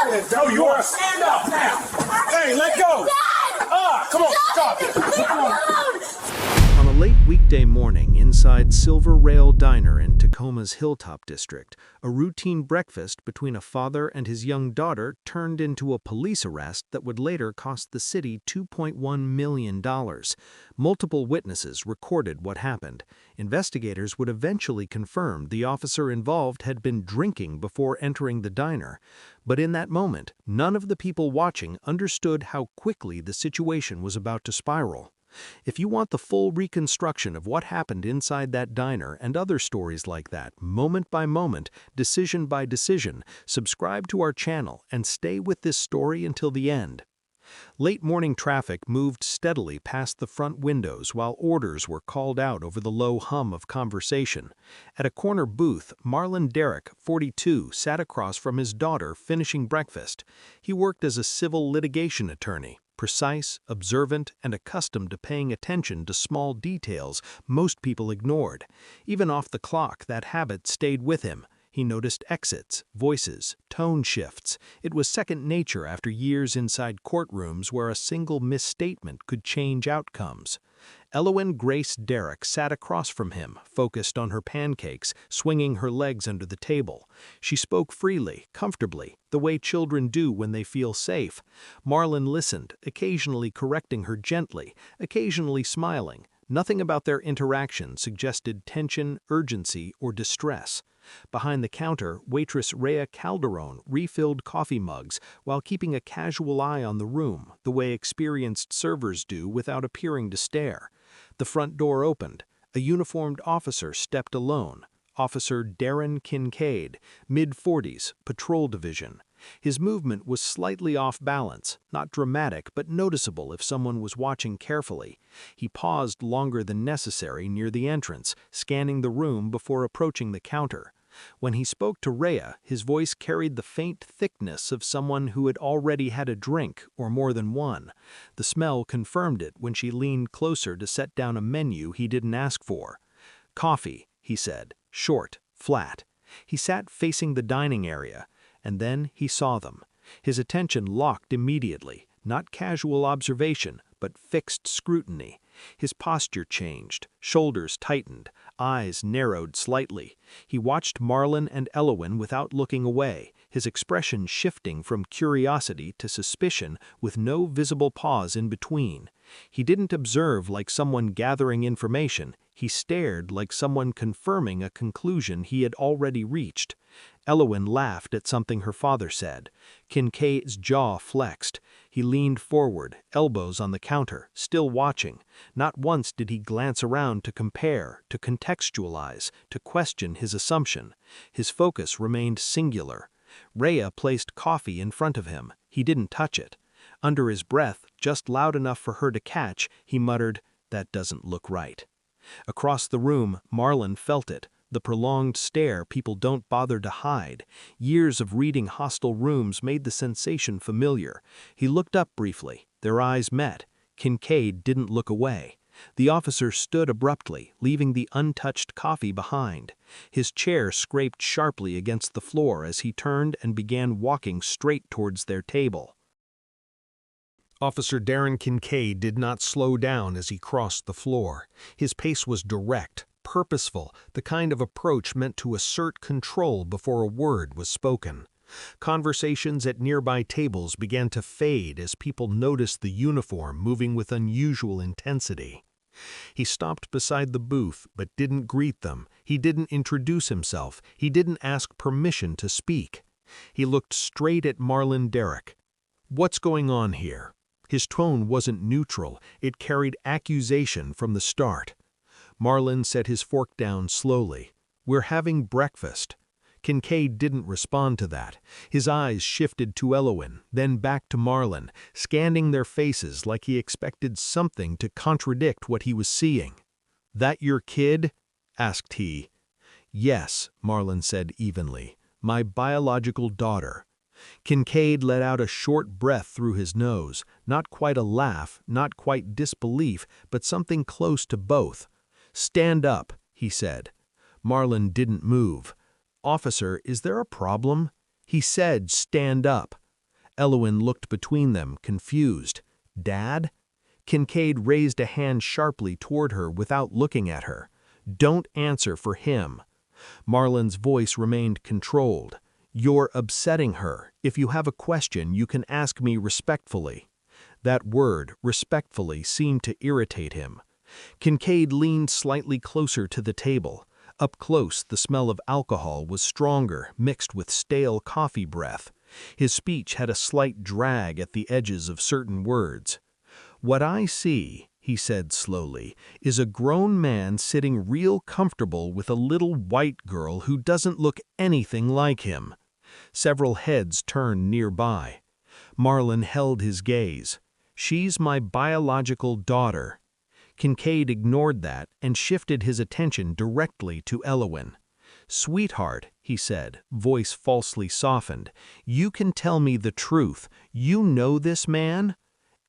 didn't tell you to stand up now. Hey, let go. Come on, stop it. Come on. On a late weekday morning inside Silver Rail Diner in Tacoma's Hilltop District, a routine breakfast between a father and his young daughter turned into a police arrest that would later cost the city $2.1 million. Multiple witnesses recorded what happened. Investigators would eventually confirm the officer involved had been drinking before entering the diner. But in that moment, none of the people watching understood how quickly the situation was about to spiral. If you want the full reconstruction of what happened inside that diner and other stories like that, moment by moment, decision by decision, subscribe to our channel and stay with this story until the end. Late morning traffic moved steadily past the front windows while orders were called out over the low hum of conversation. At a corner booth, Marlon Derrick, 42, sat across from his daughter finishing breakfast. He worked as a civil litigation attorney. Precise, observant, and accustomed to paying attention to small details most people ignored. Even off the clock, that habit stayed with him. He noticed exits, voices, tone shifts. It was second nature after years inside courtrooms where a single misstatement could change outcomes. Elowen Grace Derrick sat across from him, focused on her pancakes, swinging her legs under the table. She spoke freely, comfortably, the way children do when they feel safe. Marlon listened, occasionally correcting her gently, occasionally smiling. Nothing about their interaction suggested tension, urgency, or distress. Behind the counter, waitress Rhea Calderon refilled coffee mugs while keeping a casual eye on the room, the way experienced servers do without appearing to stare. The front door opened. A uniformed officer stepped alone. Officer Darren Kincaid, mid-40s, Patrol Division. His movement was slightly off balance, not dramatic but noticeable if someone was watching carefully. He paused longer than necessary near the entrance, scanning the room before approaching the counter. When he spoke to Rhea, his voice carried the faint thickness of someone who had already had a drink, or more than one. The smell confirmed it when she leaned closer to set down a menu he didn't ask for. "Coffee," he said, short, flat. He sat facing the dining area, and then he saw them. His attention locked immediately, not casual observation, but fixed scrutiny. His posture changed, shoulders tightened, eyes narrowed slightly. He watched Marlon and Elowen without looking away, his expression shifting from curiosity to suspicion with no visible pause in between. He didn't observe like someone gathering information, he stared like someone confirming a conclusion he had already reached. Elowen laughed at something her father said. Kincaid's jaw flexed. He leaned forward, elbows on the counter, still watching. Not once did he glance around to compare, to contextualize, to question his assumption. His focus remained singular. Rhea placed coffee in front of him. He didn't touch it. Under his breath, just loud enough for her to catch, he muttered, "That doesn't look right." Across the room, Marlon felt it. The prolonged stare people don't bother to hide. Years of reading hostile rooms made the sensation familiar. He looked up briefly. Their eyes met. Kincaid didn't look away. The officer stood abruptly, leaving the untouched coffee behind. His chair scraped sharply against the floor as he turned and began walking straight towards their table. Officer Darren Kincaid did not slow down as he crossed the floor. His pace was direct, purposeful, the kind of approach meant to assert control before a word was spoken. Conversations at nearby tables began to fade as people noticed the uniform moving with unusual intensity. He stopped beside the booth but didn't greet them. He didn't introduce himself. He didn't ask permission to speak. He looked straight at Marlon Derrick. "What's going on here?" His tone wasn't neutral. It carried accusation from the start. Marlon set his fork down slowly. "We're having breakfast." Kincaid didn't respond to that. His eyes shifted to Elowen, then back to Marlon, scanning their faces like he expected something to contradict what he was seeing. "That your kid?" asked he. "Yes," Marlon said evenly. "My biological daughter." Kincaid let out a short breath through his nose, not quite a laugh, not quite disbelief, but something close to both. "Stand up," he said. Marlon didn't move. "Officer, is there a problem?" He said, "Stand up." Elowen looked between them, confused. Dad? Kincaid raised a hand sharply toward her without looking at her. Don't answer for him. Marlon's voice remained controlled. You're upsetting her. If you have a question, you can ask me respectfully. That word, respectfully, seemed to irritate him. Kincaid leaned slightly closer to the table. Up close, the smell of alcohol was stronger, mixed with stale coffee breath. His speech had a slight drag at the edges of certain words. What I see, he said slowly, is a grown man sitting real comfortable with a little white girl who doesn't look anything like him. Several heads turned nearby. Marlon held his gaze. She's my biological daughter. Kincaid ignored that and shifted his attention directly to Elowen. Sweetheart, he said, voice falsely softened, you can tell me the truth. You know this man?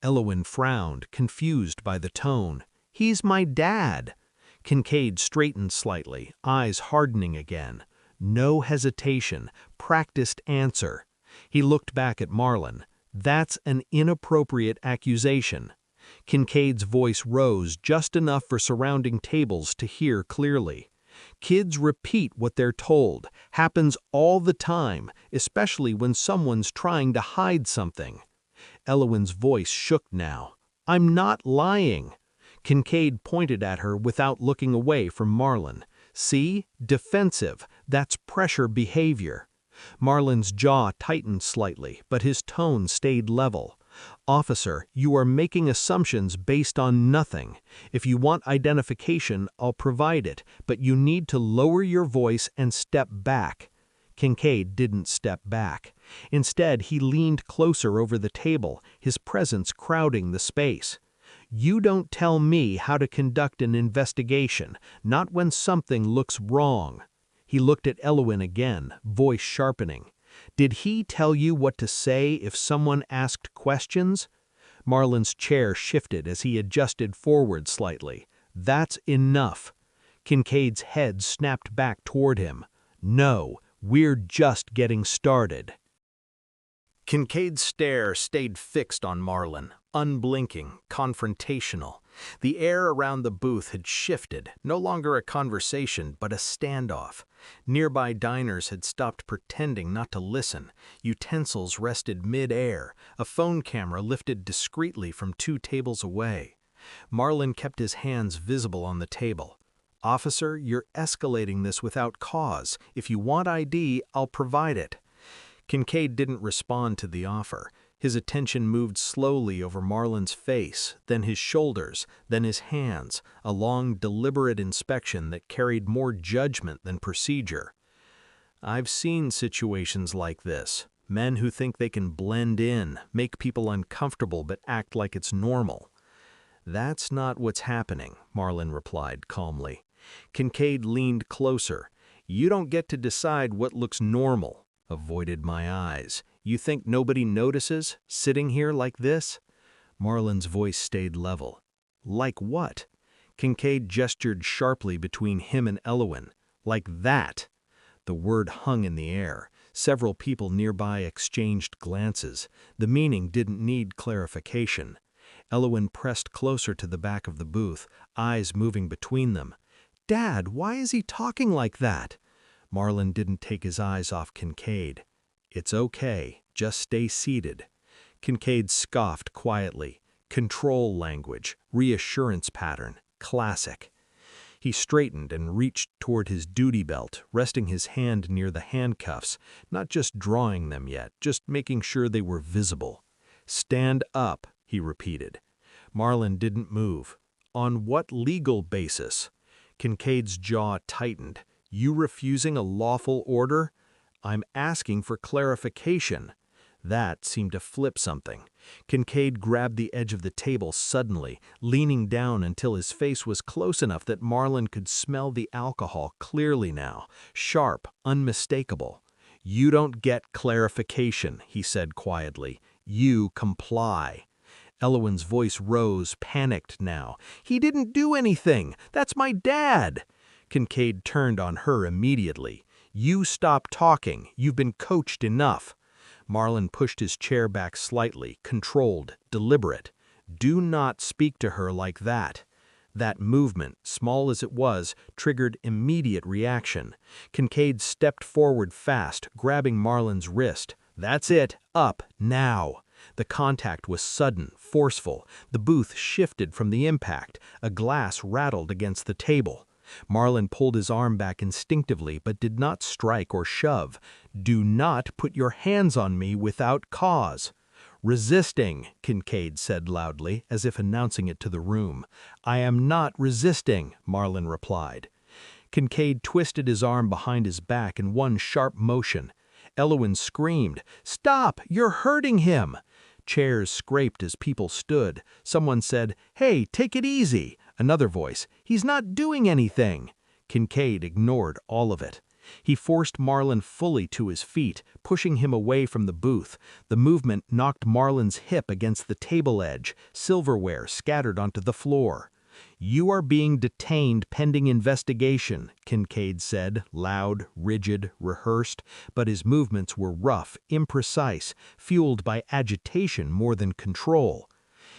Elowen frowned, confused by the tone. He's my dad. Kincaid straightened slightly, eyes hardening again. No hesitation, practiced answer. He looked back at Marlon. That's an inappropriate accusation. Kincaid's voice rose just enough for surrounding tables to hear clearly. Kids repeat what they're told. Happens all the time, especially when someone's trying to hide something. Elowen's voice shook now. I'm not lying. Kincaid pointed at her without looking away from Marlon. See? Defensive. That's pressure behavior. Marlon's jaw tightened slightly, but his tone stayed level. Officer, you are making assumptions based on nothing. If you want identification, I'll provide it, but you need to lower your voice and step back. Kincaid didn't step back. Instead, he leaned closer over the table, his presence crowding the space. You don't tell me how to conduct an investigation, not when something looks wrong. He looked at Elowen again, voice sharpening. Did he tell you what to say if someone asked questions? Marlon's chair shifted as he adjusted forward slightly. That's enough. Kincaid's head snapped back toward him. No, we're just getting started. Kincaid's stare stayed fixed on Marlon, unblinking, confrontational. The air around the booth had shifted, no longer a conversation but a standoff. Nearby diners had stopped pretending not to listen. Utensils rested mid-air, a phone camera lifted discreetly from 2 tables away. Marlon kept his hands visible on the table. Officer, you're escalating this without cause. If you want ID, I'll provide it. Kincaid didn't respond to the offer. His attention moved slowly over Marlon's face, then his shoulders, then his hands, a long, deliberate inspection that carried more judgment than procedure. I've seen situations like this. Men who think they can blend in, make people uncomfortable but act like it's normal. That's not what's happening, Marlon replied calmly. Kincaid leaned closer. You don't get to decide what looks normal. Avoided my eyes. You think nobody notices, sitting here like this? Marlon's voice stayed level. Like what? Kincaid gestured sharply between him and Elowen. Like that. The word hung in the air. Several people nearby exchanged glances. The meaning didn't need clarification. Elowen pressed closer to the back of the booth, eyes moving between them. Dad, why is he talking like that? Marlon didn't take his eyes off Kincaid. It's okay, just stay seated. Kincaid scoffed quietly. Control language, reassurance pattern, classic. He straightened and reached toward his duty belt, resting his hand near the handcuffs, not just drawing them yet, just making sure they were visible. Stand up, he repeated. Marlon didn't move. On what legal basis? Kincaid's jaw tightened. You refusing a lawful order? I'm asking for clarification. That seemed to flip something. Kincaid grabbed the edge of the table suddenly, leaning down until his face was close enough that Marlon could smell the alcohol clearly now, sharp, unmistakable. You don't get clarification, he said quietly. You comply. Elowen's voice rose, panicked now. He didn't do anything. That's my dad. Kincaid turned on her immediately. You stop talking. You've been coached enough. Marlon pushed his chair back slightly, controlled, deliberate. Do not speak to her like that. That movement, small as it was, triggered immediate reaction. Kincaid stepped forward fast, grabbing Marlon's wrist. That's it. Up, now. The contact was sudden, forceful. The booth shifted from the impact. A glass rattled against the table. Marlon pulled his arm back instinctively but did not strike or shove. Do not put your hands on me without cause. Resisting, Kincaid said loudly, as if announcing it to the room. I am not resisting, Marlon replied. Kincaid twisted his arm behind his back in one sharp motion. Elowen screamed, "Stop! You're hurting him!" Chairs scraped as people stood. Someone said, "Hey, take it easy." Another voice, "He's not doing anything." Kincaid ignored all of it. He forced Marlon fully to his feet, pushing him away from the booth. The movement knocked Marlon's hip against the table edge. Silverware scattered onto the floor. "You are being detained pending investigation," Kincaid said, loud, rigid, rehearsed, but his movements were rough, imprecise, fueled by agitation more than control.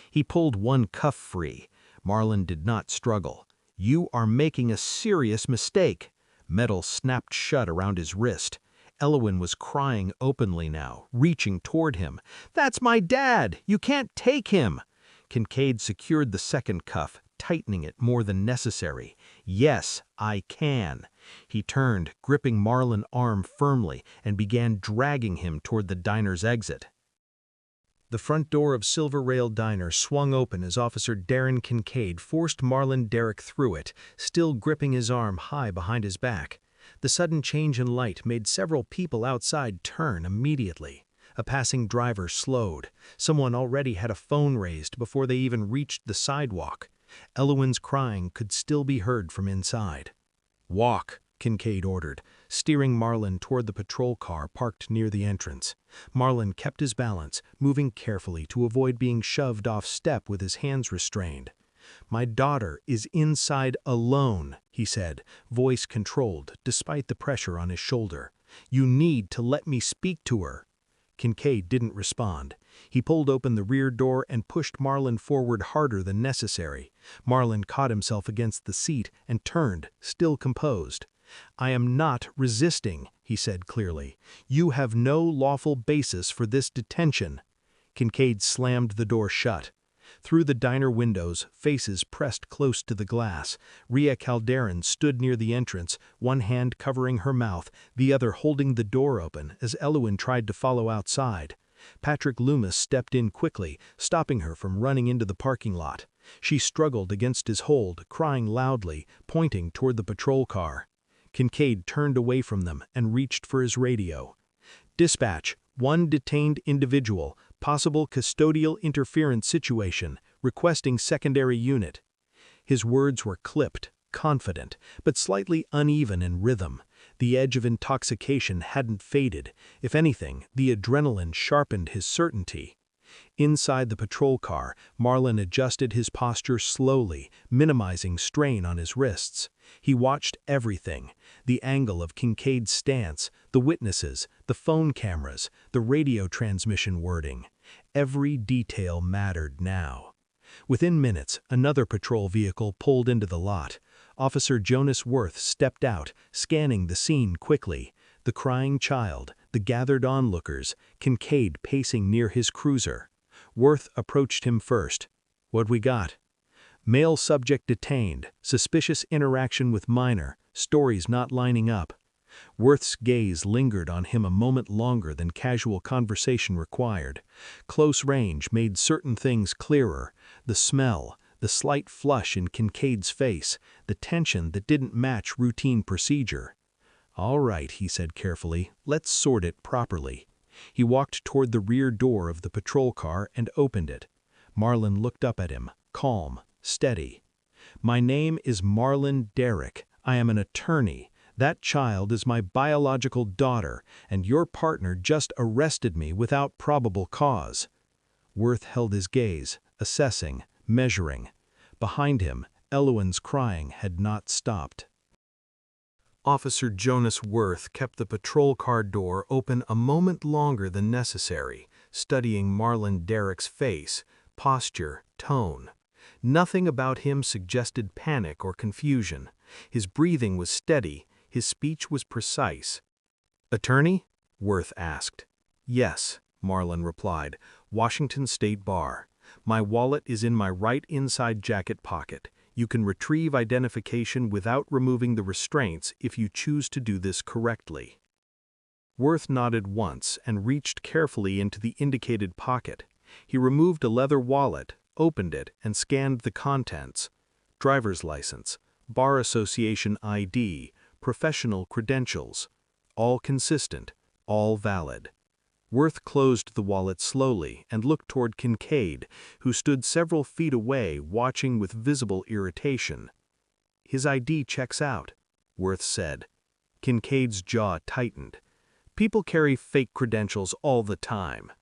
He pulled one cuff free. Marlon did not struggle. "You are making a serious mistake." Metal snapped shut around his wrist. Elowen was crying openly now, reaching toward him. "That's my dad! You can't take him!" Kincaid secured the second cuff, tightening it more than necessary. "Yes, I can." He turned, gripping Marlon's arm firmly, and began dragging him toward the diner's exit. The front door of Silver Rail Diner swung open as Officer Darren Kincaid forced Marlon Derrick through it, still gripping his arm high behind his back. The sudden change in light made several people outside turn immediately. A passing driver slowed. Someone already had a phone raised before they even reached the sidewalk. Elowen's crying could still be heard from inside. "Walk," Kincaid ordered, steering Marlon toward the patrol car parked near the entrance. Marlon kept his balance, moving carefully to avoid being shoved off step with his hands restrained. "My daughter is inside alone," he said, voice controlled despite the pressure on his shoulder. "You need to let me speak to her." Kincaid didn't respond. He pulled open the rear door and pushed Marlon forward harder than necessary. Marlon caught himself against the seat and turned, still composed. "I am not resisting," he said clearly. "You have no lawful basis for this detention." Kincaid slammed the door shut. Through the diner windows, faces pressed close to the glass. Rhea Calderon stood near the entrance, one hand covering her mouth, the other holding the door open as Elowen tried to follow outside. Patrick Loomis stepped in quickly, stopping her from running into the parking lot. She struggled against his hold, crying loudly, pointing toward the patrol car. Kincaid turned away from them and reached for his radio. "Dispatch, one detained individual, possible custodial interference situation, requesting secondary unit." His words were clipped, confident, but slightly uneven in rhythm. The edge of intoxication hadn't faded. If anything, the adrenaline sharpened his certainty. Inside the patrol car, Marlon adjusted his posture slowly, minimizing strain on his wrists. He watched everything: the angle of Kincaid's stance, the witnesses, the phone cameras, the radio transmission wording. Every detail mattered now. Within minutes, another patrol vehicle pulled into the lot. Officer Jonas Worth stepped out, scanning the scene quickly. The crying child, the gathered onlookers, Kincaid pacing near his cruiser. Worth approached him first. "What we got?" "Male subject detained, suspicious interaction with minor, stories not lining up." Worth's gaze lingered on him a moment longer than casual conversation required. Close range made certain things clearer: the smell, the slight flush in Kincaid's face, the tension that didn't match routine procedure. "All right," he said carefully, "let's sort it properly." He walked toward the rear door of the patrol car and opened it. Marlon looked up at him, calm, steady. "My name is Marlon Derrick. I am an attorney. That child is my biological daughter, and your partner just arrested me without probable cause." Worth held his gaze, assessing, measuring. Behind him, Elowen's crying had not stopped. Officer Jonas Worth kept the patrol car door open a moment longer than necessary, studying Marlon Derrick's face, posture, tone. Nothing about him suggested panic or confusion. His breathing was steady, his speech was precise. "Attorney?" Worth asked. "Yes," Marlon replied. "Washington State Bar. My wallet is in my right inside jacket pocket. You can retrieve identification without removing the restraints if you choose to do this correctly." Worth nodded once and reached carefully into the indicated pocket. He removed a leather wallet, opened it, and scanned the contents. Driver's license, Bar Association ID, professional credentials. All consistent, all valid. Worth closed the wallet slowly and looked toward Kincaid, who stood several feet away watching with visible irritation. "His ID checks out," Worth said. Kincaid's jaw tightened. "People carry fake credentials all the time."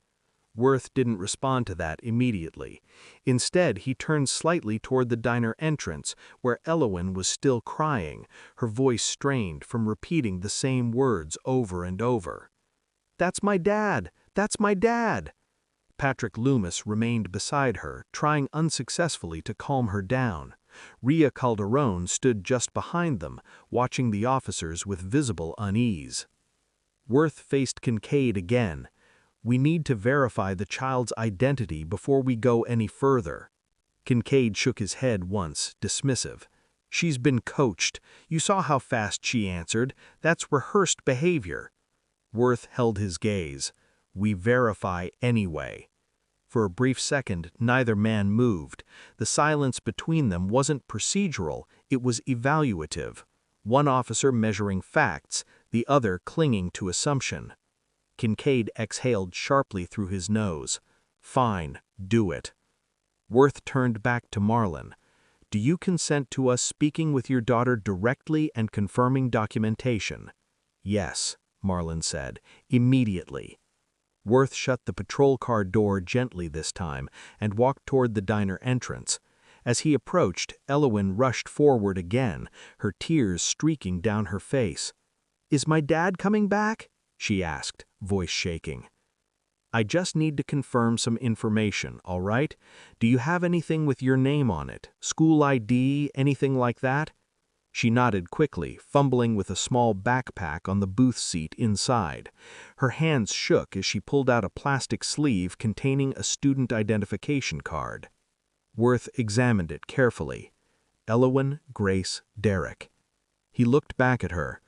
Worth didn't respond to that immediately. Instead, he turned slightly toward the diner entrance, where Elowen was still crying, her voice strained from repeating the same words over and over. "That's my dad! That's my dad!" Patrick Loomis remained beside her, trying unsuccessfully to calm her down. Rhea Calderon stood just behind them, watching the officers with visible unease. Worth faced Kincaid again. "We need to verify the child's identity before we go any further." Kincaid shook his head once, dismissive. "She's been coached. You saw how fast she answered. That's rehearsed behavior." Worth held his gaze. "We verify anyway." For a brief second, neither man moved. The silence between them wasn't procedural, it was evaluative. One officer measuring facts, the other clinging to assumption. Kincaid exhaled sharply through his nose. "Fine, do it." Worth turned back to Marlon. "Do you consent to us speaking with your daughter directly and confirming documentation?" "Yes," Marlon said, "immediately." Worth shut the patrol car door gently this time and walked toward the diner entrance. As he approached, Elowen rushed forward again, her tears streaking down her face. "Is my dad coming back?" she asked, voice shaking. "I just need to confirm some information, all right? Do you have anything with your name on it? School ID, anything like that?" She nodded quickly, fumbling with a small backpack on the booth seat inside. Her hands shook as she pulled out a plastic sleeve containing a student identification card. Worth examined it carefully. Elowen Grace Derrick. He looked back at her.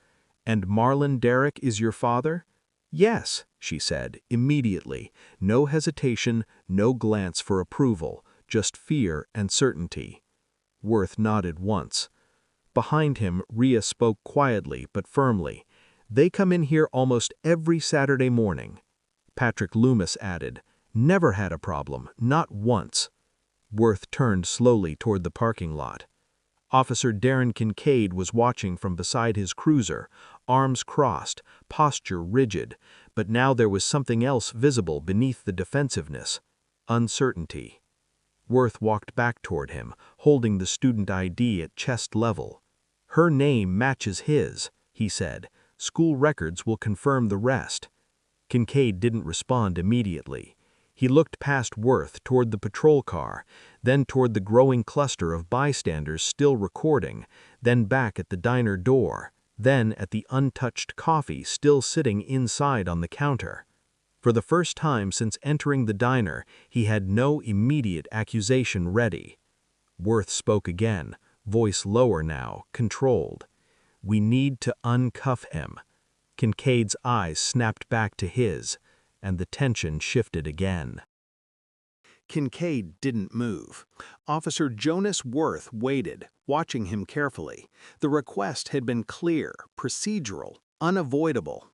"And Marlon Derrick is your father?" "Yes," she said, immediately. No hesitation, no glance for approval, just fear and certainty. Worth nodded once. Behind him, Rhea spoke quietly but firmly. "They come in here almost every Saturday morning." Patrick Loomis added, "Never had a problem, not once." Worth turned slowly toward the parking lot. Officer Darren Kincaid was watching from beside his cruiser, arms crossed, posture rigid, but now there was something else visible beneath the defensiveness: uncertainty. Worth walked back toward him, holding the student ID at chest level. "Her name matches his," he said. "School records will confirm the rest." Kincaid didn't respond immediately. He looked past Worth toward the patrol car, then toward the growing cluster of bystanders still recording, then back at the diner door, then at the untouched coffee still sitting inside on the counter. For the first time since entering the diner, he had no immediate accusation ready. Worth spoke again, voice lower now, controlled. "We need to uncuff him." Kincaid's eyes snapped back to his, and the tension shifted again. Kincaid didn't move. Officer Jonas Worth waited, watching him carefully. The request had been clear, procedural, unavoidable.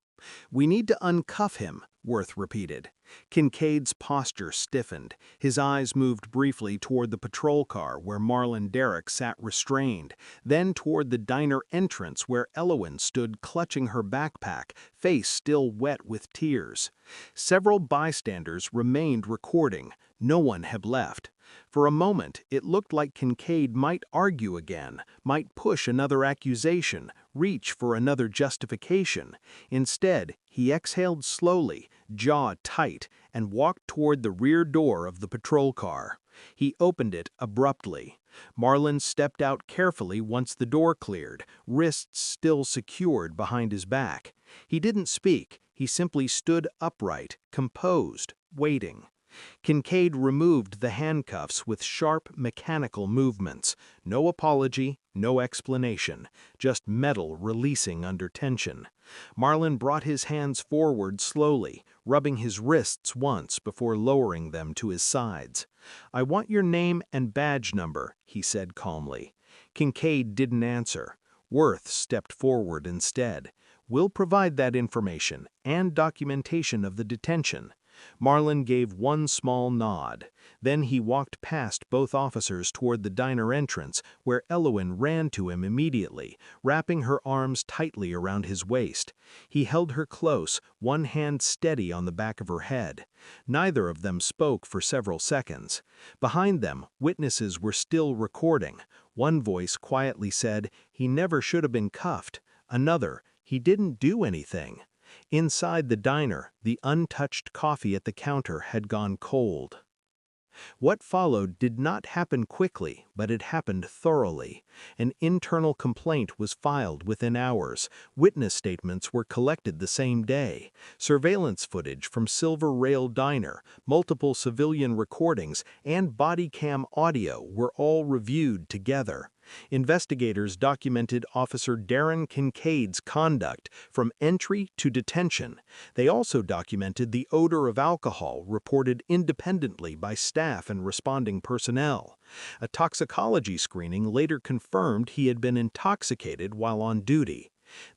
"We need to uncuff him. Worth repeated. Kincaid's posture stiffened. His eyes moved briefly toward the patrol car where Marlon Derrick sat restrained, then toward the diner entrance where Elowen stood clutching her backpack, face still wet with tears. Several bystanders remained recording. No one had left. For a moment, it looked like Kincaid might argue again, might push another accusation, reach for another justification. Instead, he exhaled slowly, jaw tight, and walked toward the rear door of the patrol car. He opened it abruptly. Marlon stepped out carefully once the door cleared, wrists still secured behind his back. He didn't speak. He simply stood upright, composed, waiting. Kincaid removed the handcuffs with sharp, mechanical movements. No apology, no explanation, just metal releasing under tension. Marlon brought his hands forward slowly, rubbing his wrists once before lowering them to his sides. "I want your name and badge number," he said calmly. Kincaid didn't answer. Worth stepped forward instead. "We'll provide that information and documentation of the detention." Marlon gave one small nod. Then he walked past both officers toward the diner entrance, where Elowen ran to him immediately, wrapping her arms tightly around his waist. He held her close, one hand steady on the back of her head. Neither of them spoke for several seconds. Behind them, witnesses were still recording. One voice quietly said, "He never should have been cuffed." Another, "He didn't do anything." Inside the diner, the untouched coffee at the counter had gone cold. What followed did not happen quickly, but it happened thoroughly. An internal complaint was filed within hours. Witness statements were collected the same day. Surveillance footage from Silver Rail Diner, multiple civilian recordings, and body cam audio were all reviewed together. Investigators documented Officer Darren Kincaid's conduct from entry to detention. They also documented the odor of alcohol reported independently by staff and responding personnel. A toxicology screening later confirmed he had been intoxicated while on duty.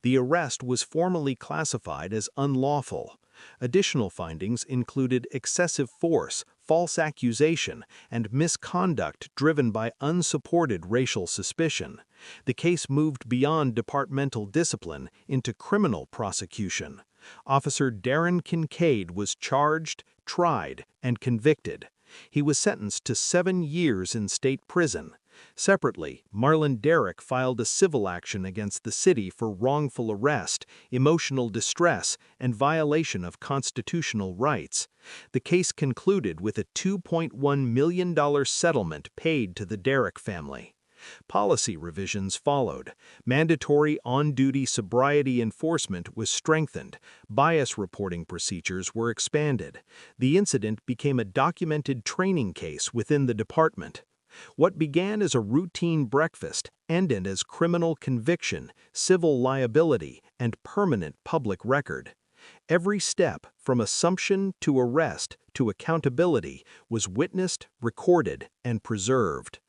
The arrest was formally classified as unlawful. Additional findings included excessive force, false accusation, and misconduct driven by unsupported racial suspicion. The case moved beyond departmental discipline into criminal prosecution. Officer Darren Kincaid was charged, tried, and convicted. He was sentenced to 7 years in state prison. Separately, Marlon Derrick filed a civil action against the city for wrongful arrest, emotional distress, and violation of constitutional rights. The case concluded with a $2.1 million settlement paid to the Derrick family. Policy revisions followed. Mandatory on-duty sobriety enforcement was strengthened. Bias reporting procedures were expanded. The incident became a documented training case within the department. What began as a routine breakfast ended as criminal conviction, civil liability, and permanent public record. Every step, from assumption to arrest to accountability, was witnessed, recorded, and preserved.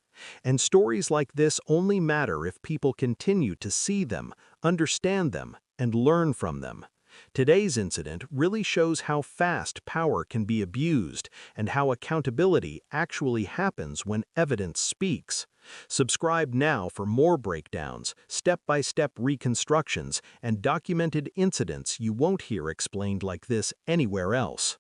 And stories like this only matter if people continue to see them, understand them, and learn from them. Today's incident really shows how fast power can be abused and how accountability actually happens when evidence speaks. Subscribe now for more breakdowns, step-by-step reconstructions, and documented incidents you won't hear explained like this anywhere else.